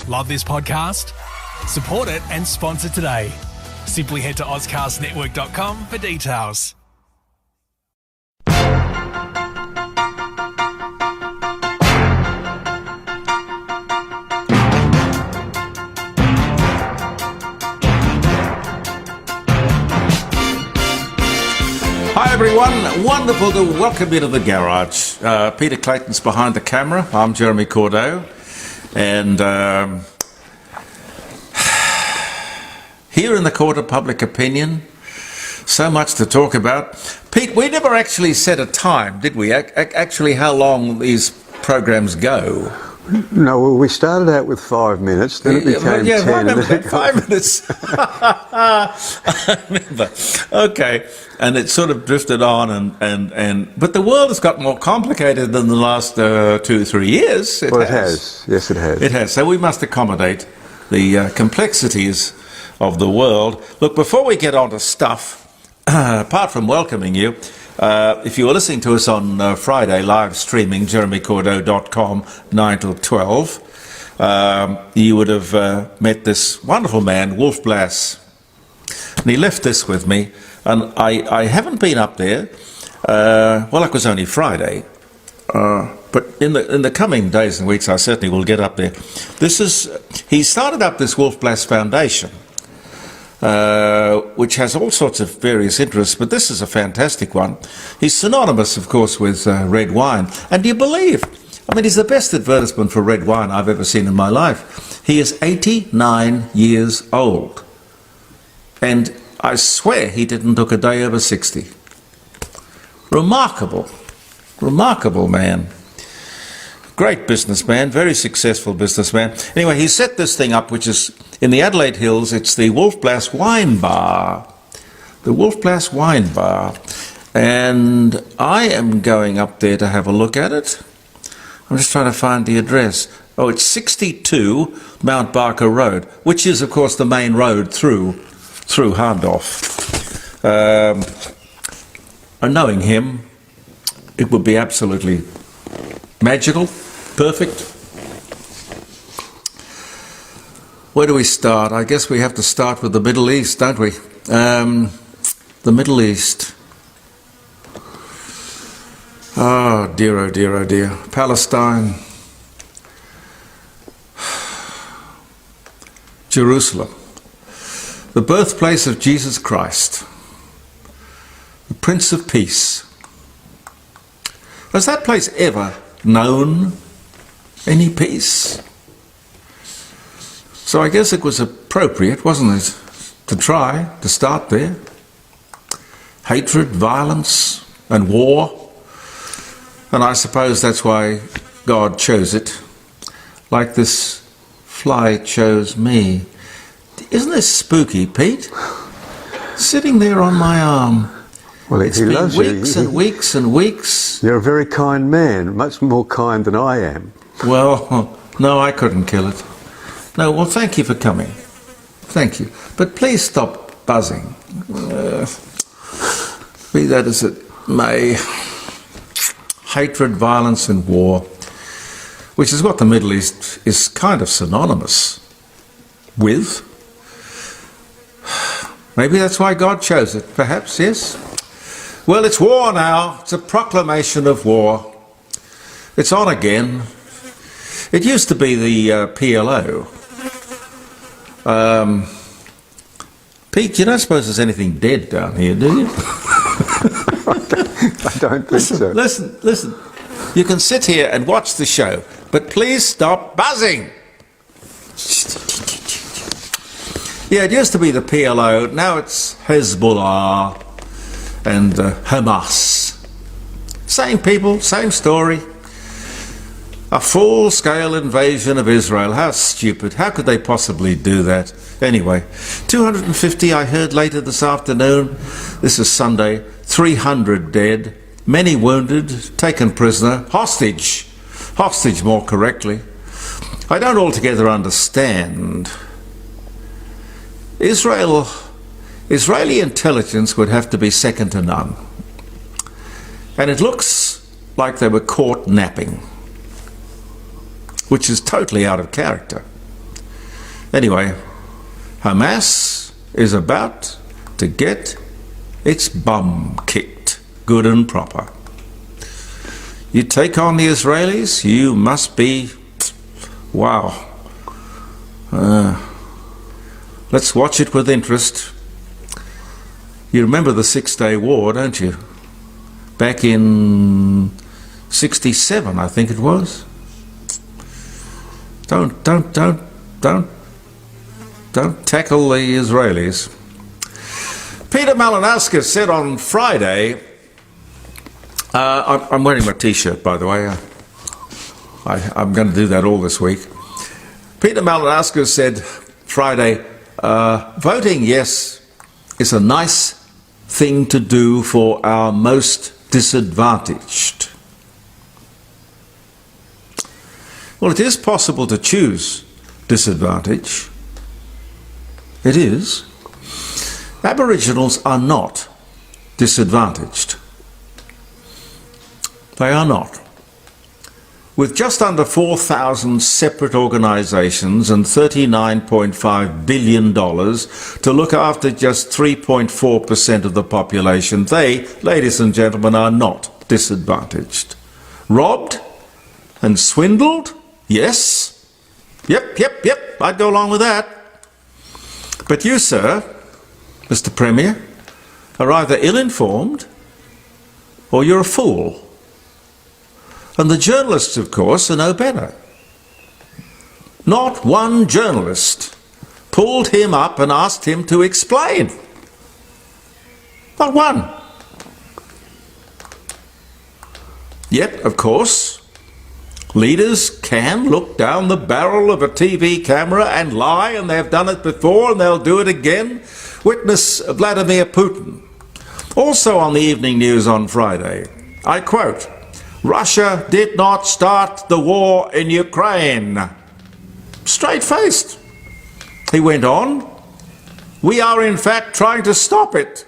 Love this podcast? Support it and sponsor today. Simply head to ozcastnetwork.com for details. Hi everyone, wonderful to welcome you to the garage. Peter Clayton's behind the camera, I'm Jeremy Cordeaux, and here in the court of public opinion, so much to talk about. Pete, we never actually set a time, did we? Actually, how long these programs go? No, well, we started out with 5 minutes, then it became 10. I remember 5 minutes. I remember. Okay. And it sort of drifted on, but the world has got more complicated than the last 2-3 years. It has. Yes, it has. It has. So we must accommodate the complexities of the world. Look, before we get on to stuff, apart from welcoming you, if you were listening to us on Friday, live streaming, jeremycordeaux.com, 9 till 12, you would have met this wonderful man, Wolf Blass. And he left this with me, and I haven't been up there. Well, it was only Friday, but in the coming days and weeks, I certainly will get up there. He started up this Wolf Blass Foundation, which has all sorts of various interests, but this is a fantastic one. He's synonymous, of course, with red wine. And do you believe? I mean, he's the best advertisement for red wine I've ever seen in my life. He is 89 years old. And I swear he didn't look a day over 60. Remarkable man. Great businessman, very successful businessman. Anyway, he set this thing up, which is in the Adelaide Hills. It's the Wolf Blass Wine Bar. The Wolf Blass Wine Bar. And I am going up there to have a look at it. I'm just trying to find the address. Oh, it's 62 Mount Barker Road, which is, of course, the main road through Hahndorf. And knowing him, it would be absolutely magical, perfect. Where do we start? I guess we have to start with the Middle East, don't we? The Middle East. Oh dear, oh dear, oh dear. Palestine. Jerusalem. The birthplace of Jesus Christ. The Prince of Peace. Has that place ever known any peace? So I guess it was appropriate, wasn't it, to try to start there. Hatred, violence, and war. And I suppose that's why God chose it. Like this fly chose me. Isn't this spooky, Pete? Sitting there on my arm. Well, it's been weeks and weeks and weeks. You're a very kind man, much more kind than I am. Well, no, I couldn't kill it. No, well, thank you for coming. Thank you. But please stop buzzing. Be that as it may. Hatred, violence and war, which is what the Middle East is kind of synonymous with. Maybe that's why God chose it, perhaps, yes? Well, it's war now. It's a proclamation of war. It's on again. It used to be the PLO. Pete, you don't suppose there's anything dead down here, do you? I don't think so. Listen. You can sit here and watch the show, but please stop buzzing. Yeah, it used to be the PLO. Now it's Hezbollah and Hamas. Same people, same story. A full-scale invasion of Israel. How stupid. How could they possibly do that? Anyway, 250 I heard later this afternoon. This is Sunday. 300 dead. Many wounded. Taken prisoner. Hostage more correctly. I don't altogether understand. Israeli intelligence would have to be second to none. And it looks like they were caught napping, which is totally out of character. Anyway, Hamas is about to get its bum kicked, good and proper. You take on the Israelis, you must be, wow. Let's watch it with interest. You remember the 6-Day War, don't you? Back in 67, I think it was. Don't tackle the Israelis. Peter Malinowski said on Friday, I'm wearing my t-shirt, by the way. I'm going to do that all this week. Peter Malinowski said Friday, voting yes is a nice thing to do for our most disadvantaged. Well, it is possible to choose disadvantage. It is. Aboriginals are not disadvantaged. They are not. With just under 4,000 separate organisations and $39.5 billion to look after just 3.4% of the population, they, ladies and gentlemen, are not disadvantaged. Robbed and swindled? Yes. Yep, I'd go along with that. But you, sir, Mr. Premier, are either ill-informed or you're a fool. And the journalists, of course, are no better. Not one journalist pulled him up and asked him to explain. Not one. Yet, of course, leaders can look down the barrel of a TV camera and lie, and they've done it before and they'll do it again. Witness Vladimir Putin. Also on the evening news on Friday, I quote, "Russia did not start the war in Ukraine." Straight-faced. He went on, "We are in fact trying to stop it."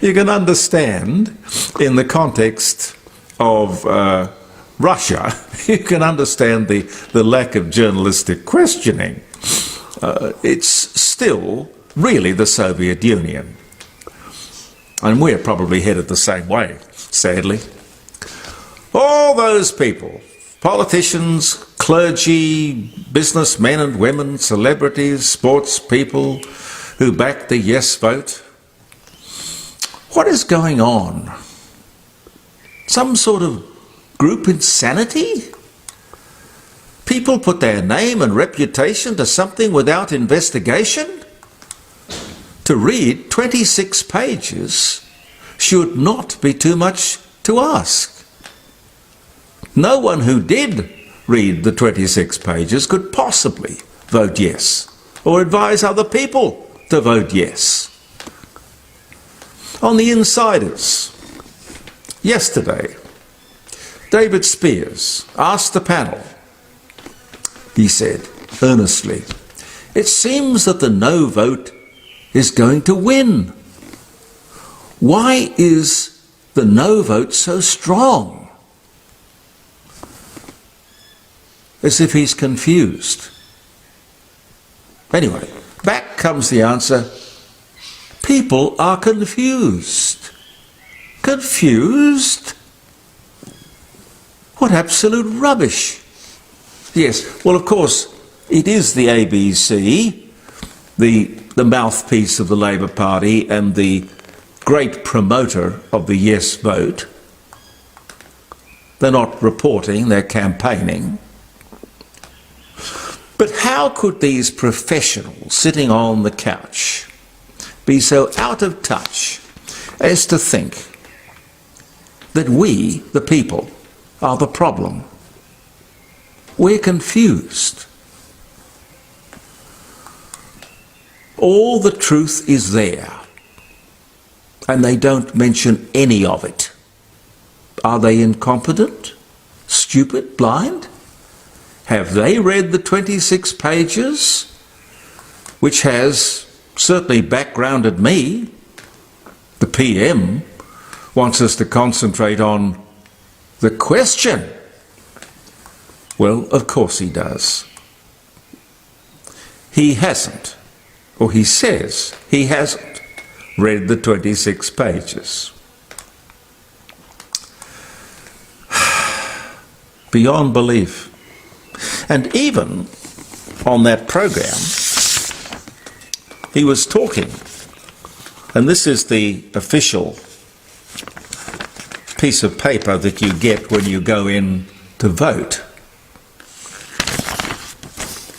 You can understand, in the context of Russia, you can understand the lack of journalistic questioning. It's still really the Soviet Union. And we're probably headed the same way, sadly. All those people, politicians, clergy, businessmen and women, celebrities, sports people who back the yes vote. What is going on? Some sort of group insanity? People put their name and reputation to something without investigation? To read 26 pages should not be too much to ask. No one who did read the 26 pages could possibly vote yes or advise other people to vote yes. On the insiders, yesterday, David Spears asked the panel, he said earnestly, "It seems that the no vote is going to win. Why is the no vote so strong?" As if he's confused. Anyway, back comes the answer. People are confused. Confused? What absolute rubbish. Yes, well, of course, it is the ABC, the mouthpiece of the Labour Party and the great promoter of the yes vote. They're not reporting, they're campaigning. But how could these professionals sitting on the couch be so out of touch as to think that we, the people, are the problem? We're confused. All the truth is there, and they don't mention any of it. Are they incompetent, stupid, blind? Have they read the 26 pages, which has certainly backgrounded me? The PM wants us to concentrate on the question. Well, of course he does. He hasn't, or he says he hasn't, read the 26 pages. Beyond belief. And even on that program, he was talking, and this is the official piece of paper that you get when you go in to vote.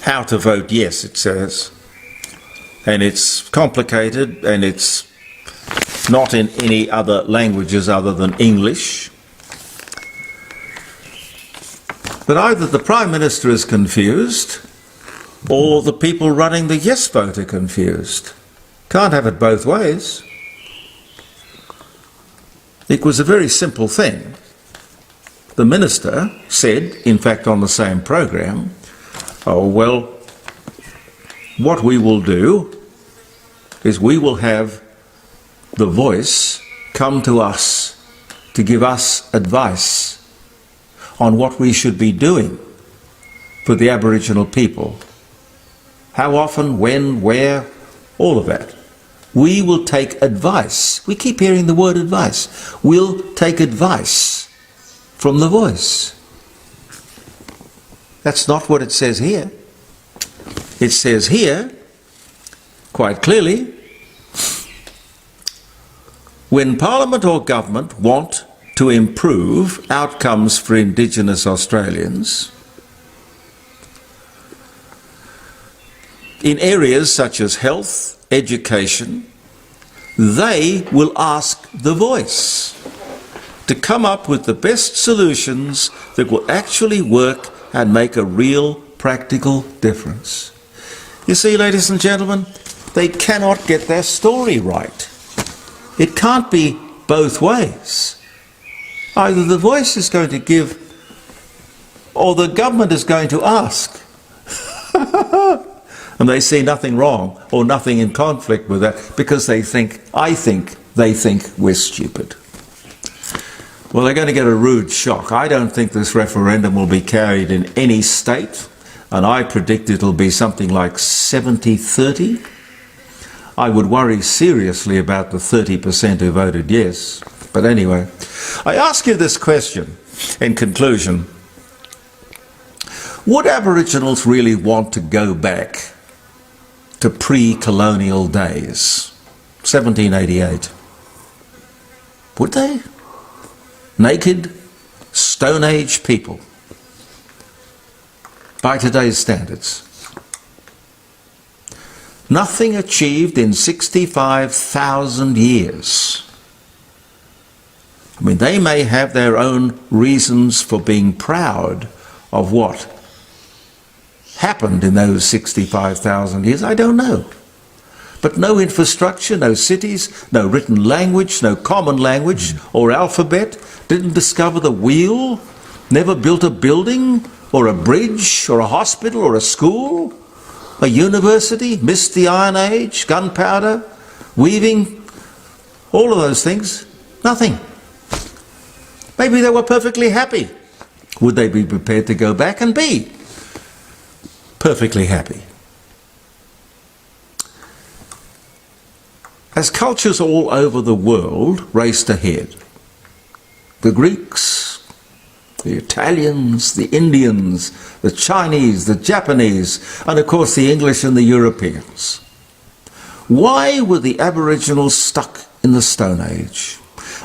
How to vote yes, it says. And it's complicated, and it's not in any other languages other than English. But either the Prime Minister is confused, or the people running the yes vote are confused. Can't have it both ways. It was a very simple thing. The Minister said, in fact on the same program, oh well, what we will do is we will have the voice come to us to give us advice on what we should be doing for the Aboriginal people. How often, when, where, all of that. We will take advice. We keep hearing the word advice. We'll take advice from the voice. That's not what it says here. It says here, quite clearly, when Parliament or government want to improve outcomes for Indigenous Australians in areas such as health, education, they will ask the voice to come up with the best solutions that will actually work and make a real practical difference. You see, ladies and gentlemen, they cannot get their story right. It can't be both ways. Either the voice is going to give, or the government is going to ask. And they see nothing wrong or nothing in conflict with that because they think we're stupid. Well, they're going to get a rude shock. I don't think this referendum will be carried in any state, and I predict it'll be something like 70-30. I would worry seriously about the 30% who voted yes. But anyway, I ask you this question in conclusion. Would Aboriginals really want to go back to pre-colonial days? 1788. Would they? Naked, Stone Age people. By today's standards. Nothing achieved in 65,000 years. I mean, they may have their own reasons for being proud of what happened in those 65,000 years. I don't know. But no infrastructure, no cities, no written language, no common language or alphabet, didn't discover the wheel, never built a building or a bridge or a hospital or a school, a university, missed the Iron Age, gunpowder, weaving, all of those things. Nothing. Maybe they were perfectly happy. Would they be prepared to go back and be perfectly happy? As cultures all over the world raced ahead, the Greeks, the Italians, the Indians, the Chinese, the Japanese, and of course the English and the Europeans, why were the Aboriginals stuck in the Stone Age?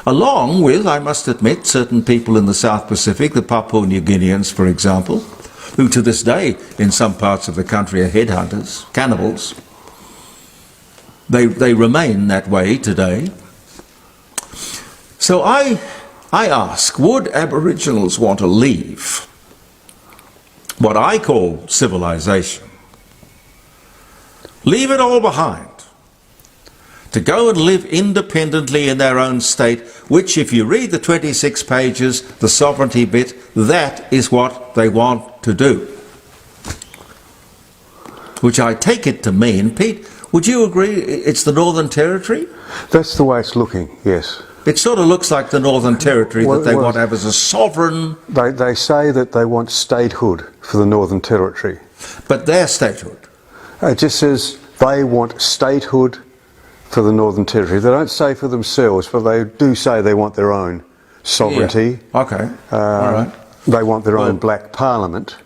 Along with, I must admit, certain people in the South Pacific, the Papua New Guineans, for example, who to this day in some parts of the country are headhunters, cannibals. They remain that way today. So I ask, would Aboriginals want to leave what I call civilization? Leave it all behind, to go and live independently in their own state, which, if you read the 26 pages, the sovereignty bit, that is what they want to do. Which I take it to mean, Pete, would you agree it's the Northern Territory? That's the way it's looking, yes. It sort of looks like the Northern Territory Well, that they well, want to have as a sovereign, They say that they want statehood for the Northern Territory. but their statehood. It just says they want statehood for the Northern Territory. They don't say for themselves, but they do say they want their own sovereignty. Yeah. Okay. All right. They want their Well- own black parliament.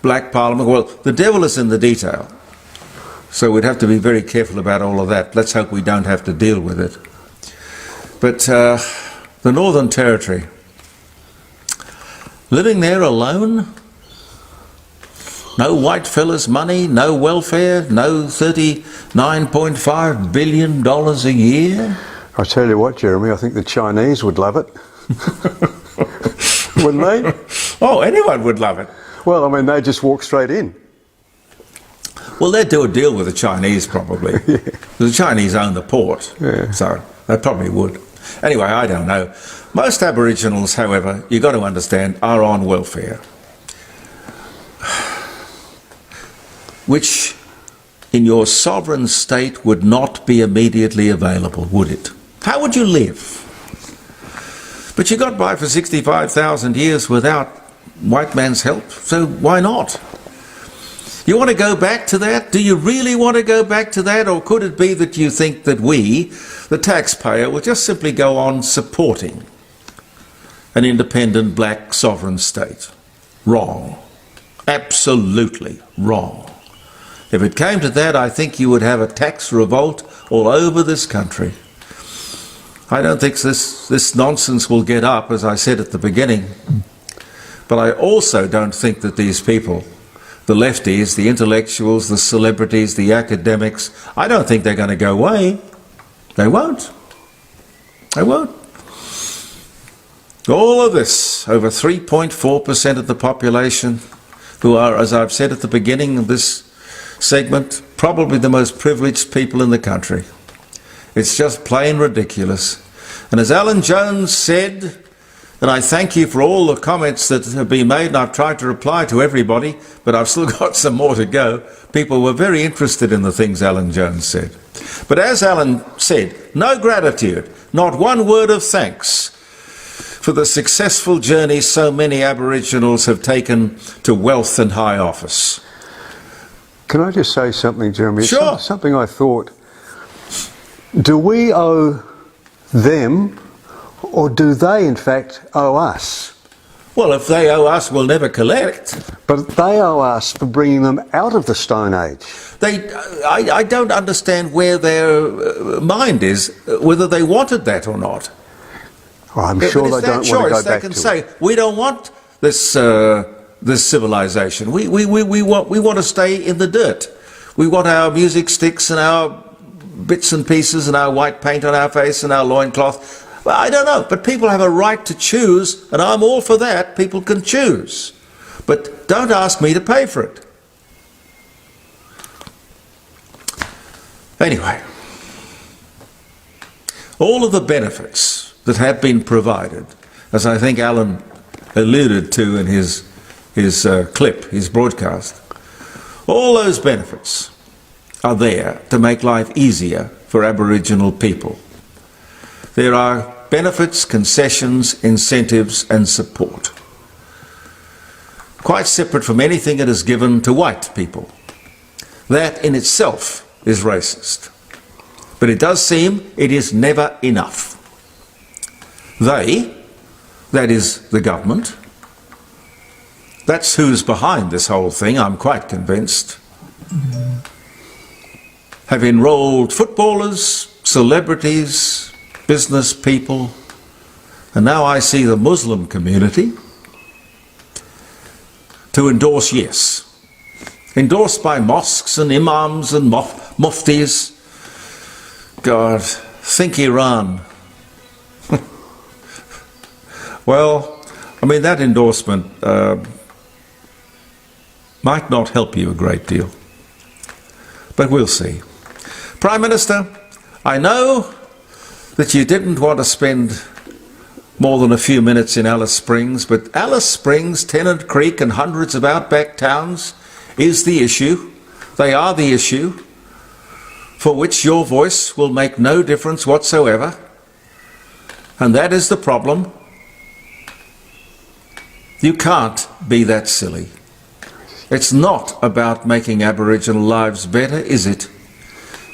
Black Parliament. Well, the devil is in the detail. So we'd have to be very careful about all of that. Let's hope we don't have to deal with it. But the Northern Territory, living there alone, no white fellas' money, no welfare, no $39.5 billion a year. I tell you what, Jeremy, I think the Chinese would love it. Wouldn't they? Oh, anyone would love it. Well, I mean, they just walk straight in. Well, they'd do a deal with the Chinese probably. The Chinese own the port, so they probably would. Anyway, I don't know. Most Aboriginals, however, you've got to understand, are on welfare, which in your sovereign state would not be immediately available, would it? How would you live? But you got by for 65,000 years without white man's help, so why not? You want to go back to that? Do you really want to go back to that? Or could it be that you think that we, the taxpayer, will just simply go on supporting an independent black sovereign state? Wrong. Absolutely wrong. If it came to that, I think you would have a tax revolt all over this country. I don't think this nonsense will get up, as I said at the beginning. But I also don't think that these people, the lefties, the intellectuals, the celebrities, the academics, I don't think they're going to go away. They won't. They won't. All of this, over 3.4% of the population, who are, as I've said at the beginning of this segment, probably the most privileged people in the country. It's just plain ridiculous. And as Alan Jones said, and I thank you for all the comments that have been made, and I've tried to reply to everybody, but I've still got some more to go. People were very interested in the things Alan Jones said. But as Alan said, no gratitude, not one word of thanks for the successful journey so many Aboriginals have taken to wealth and high office. Can I just say something, Jeremy? It's Sure. something I thought. Do we owe them, or do they in fact owe us? Well, if they owe us, we'll never collect. But they owe us for bringing them out of the Stone Age. I don't understand where their mind is, whether they wanted that or not. Well, I'm But sure it's they their don't want to choice. go They back can to say, it. we don't want this civilization. We want to stay in the dirt. We want our music sticks and our bits and pieces and our white paint on our face and our loincloth. Well, I don't know, but people have a right to choose, and I'm all for that. People can choose. But don't ask me to pay for it. Anyway, all of the benefits that have been provided, as I think Alan alluded to in his clip, his broadcast, all those benefits are there to make life easier for Aboriginal people. There are benefits, concessions, incentives and support, quite separate from anything that is given to white people. That in itself is racist. But it does seem it is never enough. They, that is the government, that's who's behind this whole thing, I'm quite convinced, have enrolled footballers, celebrities, business people, and now I see the Muslim community to endorse yes. Endorsed by mosques and imams and muftis. God, think Iran. Well, I mean, that endorsement might not help you a great deal. But we'll see. Prime Minister, I know that you didn't want to spend more than a few minutes in Alice Springs, but Alice Springs, Tennant Creek and hundreds of outback towns is the issue. They are the issue for which your voice will make no difference whatsoever. And that is the problem. You can't be that silly. It's not about making Aboriginal lives better, is it?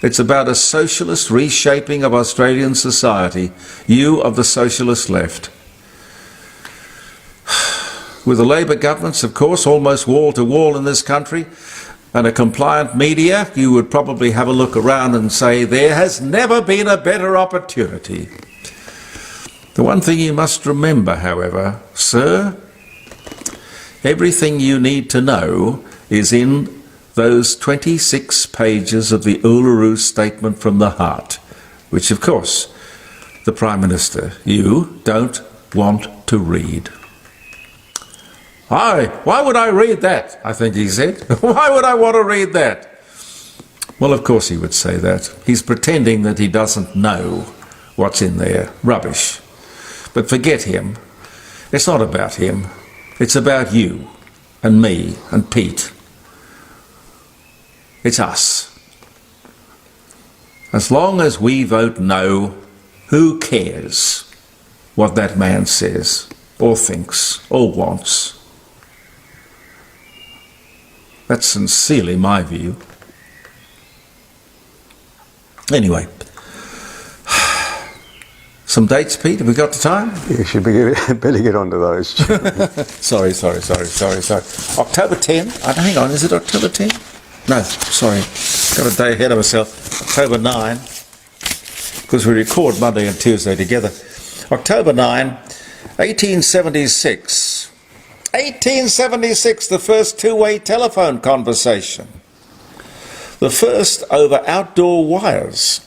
It's about a socialist reshaping of Australian society, you of the socialist left. With the Labor governments, of course, almost wall to wall in this country, and a compliant media, you would probably have a look around and say, there has never been a better opportunity. The one thing you must remember, however, sir, everything you need to know is in those 26 pages of the Uluru Statement from the Heart, which, of course, the Prime Minister, you don't want to read. Why would I read that? I think he said. Why would I want to read that? Well, of course he would say that. He's pretending that he doesn't know what's in there. Rubbish. But forget him. It's not about him. It's about you and me and Pete. It's us. As long as we vote no, who cares what that man says or thinks or wants? That's sincerely my view. Anyway, some dates, Pete? Have we got the time? You should better get onto those. Sorry. October 10. Hang on, is it October 10? No, sorry. Got a day ahead of myself. October 9. Because we record Monday and Tuesday together. October 9, 1876. 1876, the first two-way telephone conversation. The first over outdoor wires.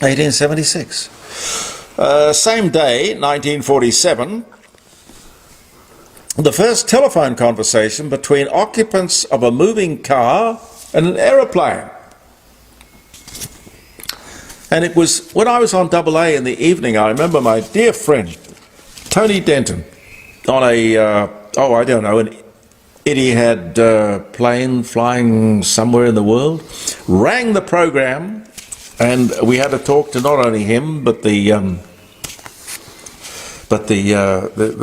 1876. Same day, 1947, the first telephone conversation between occupants of a moving car and an aeroplane. And it was when I was on AA in the evening, I remember my dear friend, Tony Denton, on a, an Etihad plane flying somewhere in the world, rang the program, and we had to talk to not only him but the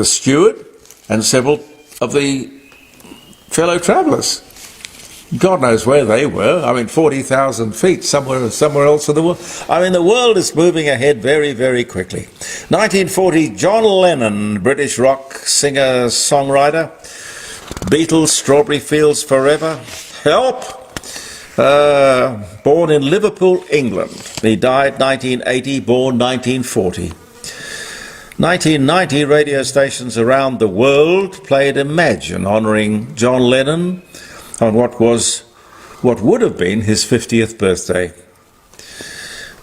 steward and several of the fellow travellers. God knows where they were. I mean, 40,000 feet somewhere else in the world. I mean, the world is moving ahead very, very quickly. 1940, John Lennon, British rock singer, songwriter. Beatles, Strawberry Fields Forever. Help! Born in Liverpool, England. He died 1980, born 1940. 1990, radio stations around the world played Imagine, honouring John Lennon on what would have been his 50th birthday.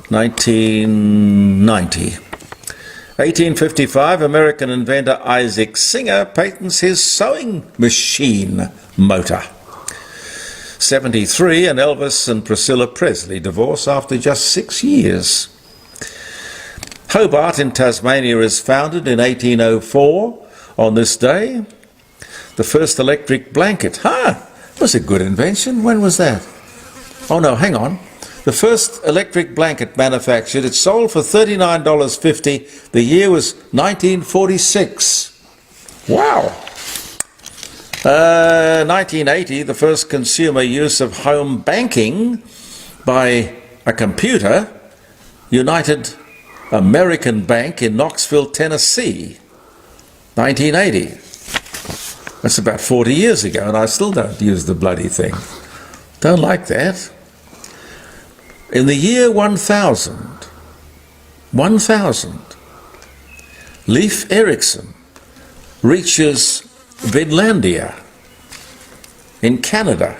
1990. 1855, American inventor Isaac Singer patents his sewing machine motor. 73, and Elvis and Priscilla Presley divorce after just 6 years. Hobart in Tasmania is founded in 1804. On this day, the first electric blanket. Was a good invention. When was that? Oh no, hang on. The first electric blanket manufactured, it sold for $39.50. The year was 1946. Wow. 1980, the first consumer use of home banking by a computer. United American Bank in Knoxville, Tennessee. 1980. That's about 40 years ago, and I still don't use the bloody thing. Don't like that. In the year 1000, Leif Erikson reaches Vinlandia in Canada,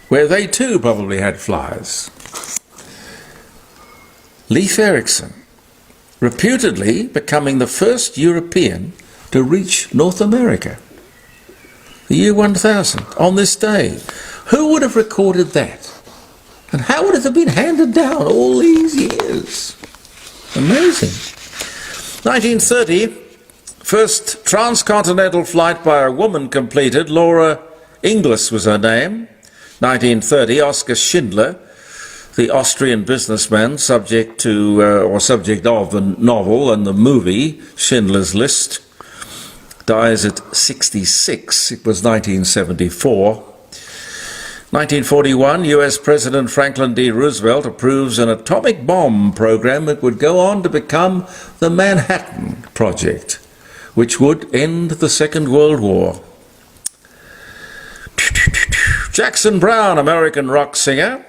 where they too probably had flies. Leif Erikson, reputedly becoming the first European to reach North America. The year 1000, on this day. Who would have recorded that? And how would it have been handed down all these years? Amazing. 1930, first transcontinental flight by a woman completed. Laura Inglis was her name. 1930, Oscar Schindler the Austrian businessman subject of the novel and the movie Schindler's List, dies at 66. It was 1974. 1941, US President Franklin D. Roosevelt approves an atomic bomb program that would go on to become the Manhattan Project, which would end the Second World War. Jackson Browne, American rock singer,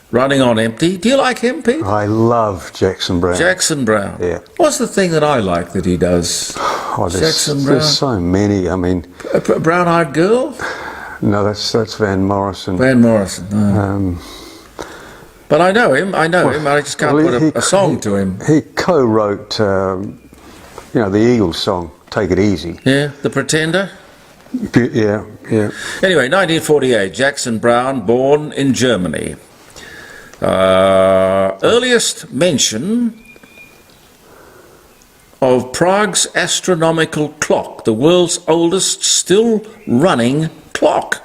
Running on Empty. Do you like him, Pete? I love Jackson Browne. Jackson Browne. Yeah. What's the thing that I like that he does? Jackson Browne. There's so many. I mean, Brown-Eyed Girl? no, that's Van Morrison. Van Morrison. No. But I know him. I just can't put a song to him. He co-wrote, the Eagles song, "Take It Easy." Yeah, The Pretender. Yeah. Anyway, 1948, Jackson Browne, born in Germany. Earliest mention of Prague's astronomical clock, the world's oldest still running clock.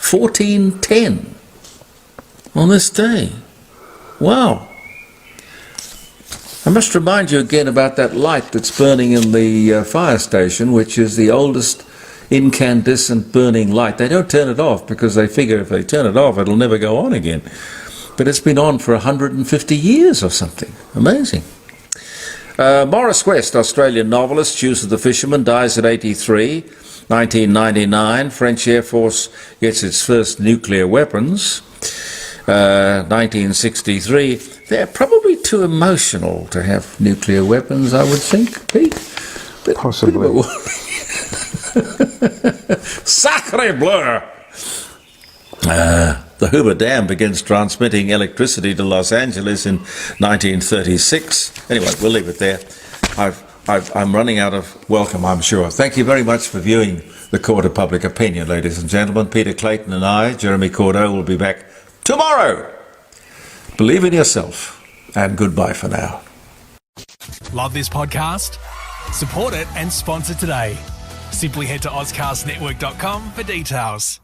1410 on this day. Wow. I must remind you again about that light that's burning in the fire station, which is the oldest incandescent burning light. They don't turn it off because they figure if they turn it off, it'll never go on again. But it's been on for 150 years or something. Amazing. Morris West, Australian novelist, Shoes of the Fisherman, dies at 83. 1999, French Air Force gets its first nuclear weapons. 1963, they're probably too emotional to have nuclear weapons, I would think, Pete. But Possibly. Sacre bleu! The Hoover Dam begins transmitting electricity to Los Angeles in 1936. Anyway, we'll leave it there. I'm running out of welcome, I'm sure. Thank you very much for viewing the Court of Public Opinion, ladies and gentlemen. Peter Clayton and I, Jeremy Cordeaux, will be back tomorrow. Believe in yourself, and goodbye for now. Love this podcast? Support it and sponsor today. Simply head to AuscastNetwork.com for details.